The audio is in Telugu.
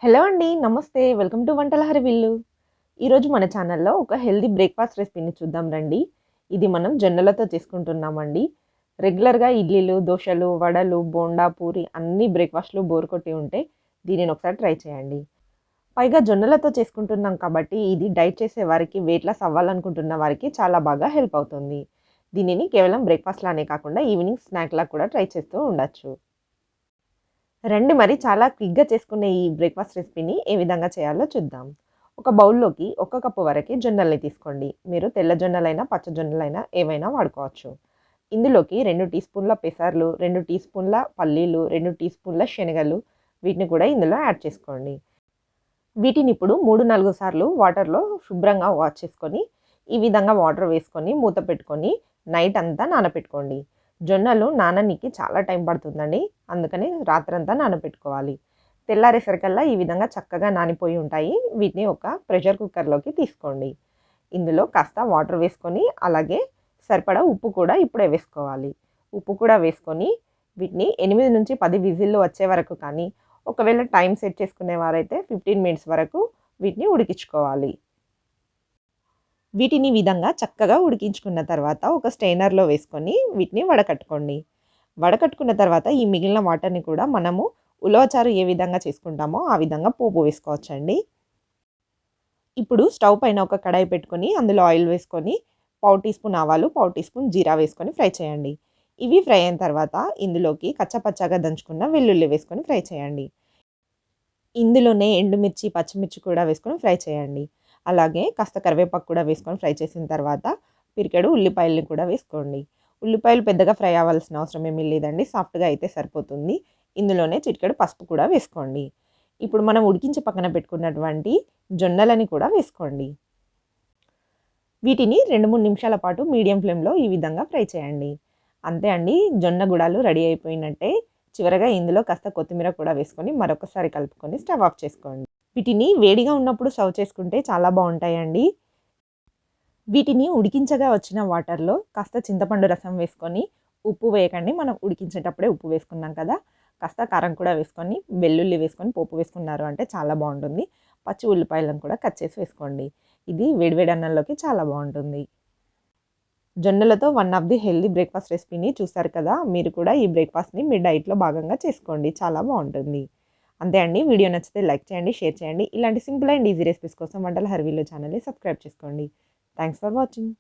హలో అండి. నమస్తే. వెల్కమ్ టు వంటల హరివిల్లు. ఈరోజు మన ఛానల్‌లో ఒక హెల్తీ బ్రేక్‌ఫాస్ట్ రెసిపీని చూద్దాం రండి. ఇది మనం జొన్నలతో చేసుకుంటున్నామండి. రెగ్యులర్‌గా ఇడ్లీలు, దోసలు, వడలు, బోండా, పూరి అన్ని బ్రేక్‌ఫాస్ట్‌లు బోర్ కొట్టి ఉంటే దీనిని ఒకసారి ట్రై చేయండి. పైగా జొన్నలతో చేసుకుంటున్నాం కాబట్టి ఇది డైట్ చేసే వారికి, వెయిట్ లాస్ అవ్వాలనుకుంటున్న వారికి చాలా బాగా హెల్ప్ అవుతుంది. దీనిని కేవలం బ్రేక్‌ఫాస్ట్ లానే కాకుండా ఈవినింగ్ స్నాక్‌లా కూడా ట్రై చేస్తూ ఉండొచ్చు. రండి మరి చాలా క్విక్‌గా చేసుకునే ఈ బ్రేక్‌ఫాస్ట్ రెసిపీని ఏ విధంగా చేయాలో చూద్దాం. ఒక బౌల్‌లోకి ఒక కప్పు వరకి జొన్నల్ని తీసుకోండి. మీరు తెల్ల జొన్నలైనా, పచ్చ జొన్నలైనా ఏవైనా వాడుకోవచ్చు. ఇందులోకి 2 టీ స్పూన్ల పెసర్లు, 2 టీ స్పూన్ల పల్లీలు, 2 టీ స్పూన్ల శనగలు వీటిని కూడా ఇందులో యాడ్ చేసుకోండి. వీటిని ఇప్పుడు 3, 4 సార్లు వాటర్‌లో శుభ్రంగా వాష్ చేసుకొని, ఈ విధంగా వాటర్ వేసుకొని మూత పెట్టుకొని నైట్ అంతా నానపెట్టుకోండి. జొన్నలు నాననీకి చాలా టైం పడుతుందండి. అందుకని రాత్రంతా నానపెట్టుకోవాలి. తెల్లారేసరికల్లా ఈ విధంగా చక్కగా నానిపోయి ఉంటాయి. వీటిని ఒక ప్రెషర్ కుక్కర్‌లోకి తీసుకోండి. ఇందులో కాస్త వాటర్ వేసుకొని, అలాగే సరిపడా ఉప్పు కూడా ఇప్పుడే వేసుకోవాలి. ఉప్పు కూడా వేసుకొని వీటిని 8-10 విజిల్లు వచ్చే వరకు కానీ, ఒకవేళ టైం సెట్ చేసుకునేవారైతే 15 మినిట్స్ వరకు వీటిని ఉడికించుకోవాలి. వీటిని ఈ విధంగా చక్కగా ఉడికించుకున్న తర్వాత ఒక స్ట్రెయినర్‌లో వేసుకొని వీటిని వడకట్టుకోండి. వడకట్టుకున్న తర్వాత ఈ మిగిలిన వాటర్‌ని కూడా మనము ఉలవచారు ఏ విధంగా చేసుకుంటామో ఆ విధంగా పోపు వేసుకోవచ్చండి. ఇప్పుడు స్టవ్ పైన ఒక కడాయి పెట్టుకొని అందులో ఆయిల్ వేసుకొని పావు టీ స్పూన్ ఆవాలు, పావు టీ స్పూన్ జీరా వేసుకొని ఫ్రై చేయండి. ఇవి ఫ్రై అయిన తర్వాత ఇందులోకి కచ్చాపచ్చాగా దంచుకున్న వెల్లుల్లి వేసుకొని ఫ్రై చేయండి. ఇందులోనే ఎండుమిర్చి, పచ్చిమిర్చి కూడా వేసుకొని ఫ్రై చేయండి. అలాగే కాస్త కరివేపాకు కూడా వేసుకొని ఫ్రై చేసిన తర్వాత పిరికెడు ఉల్లిపాయలని కూడా వేసుకోండి. ఉల్లిపాయలు పెద్దగా ఫ్రై అవ్వాల్సిన అవసరం ఏమీ లేదండి. సాఫ్ట్‌గా అయితే సరిపోతుంది. ఇందులోనే చిటికెడు పసుపు కూడా వేసుకోండి. ఇప్పుడు మనం ఉడికించి పక్కన పెట్టుకున్నటువంటి జొన్నలని కూడా వేసుకోండి. వీటిని 2, 3 నిమిషాల పాటు మీడియం ఫ్లేమ్‌లో ఈ విధంగా ఫ్రై చేయండి. అంతే అండి. జొన్న గుడాలు రెడీ అయిపోయినట్టే. చివరగా ఇందులో కాస్త కొత్తిమీర కూడా వేసుకొని మరొకసారి కలుపుకొని స్టవ్ ఆఫ్ చేసుకోండి. వీటిని వేడిగా ఉన్నప్పుడు సర్వ్ చేసుకుంటే చాలా బావుంటాయండి. వీటిని ఉడికించగా వచ్చిన వాటర్‌లో కాస్త చింతపండు రసం వేసుకొని, ఉప్పు వేయకండి. మనం ఉడికించేటప్పుడే ఉప్పు వేసుకున్నాం కదా! కాస్త కారం కూడా వేసుకొని, వెల్లుల్లి వేసుకొని పోపు వేసుకున్నారు అంటే చాలా బావుంటుంది. పచ్చి ఉల్లిపాయలను కూడా కట్ చేసి వేసుకోండి. ఇది వేడి వేడి అన్నంలోకి చాలా బావుంటుంది. జొన్నలతో one of the healthy breakfast రెసిపీని చూసారు కదా! మీరు కూడా ఈ బ్రేక్‌ఫాస్ట్‌ని మీ డైట్‌లో భాగంగా చేసుకోండి. చాలా బావుంటుంది. అంతే అండి. వీడియో నచ్చితే లైక్ చేయండి, షేర్ చేయండి. ఇలాంటి సింపుల్ అండ్ ఈజీ రెసిపీస్ కోసం వంటల హర్విల్లు ఛానల్‌ని సబ్స్క్రైబ్ చేసుకోండి. Thanks for watching.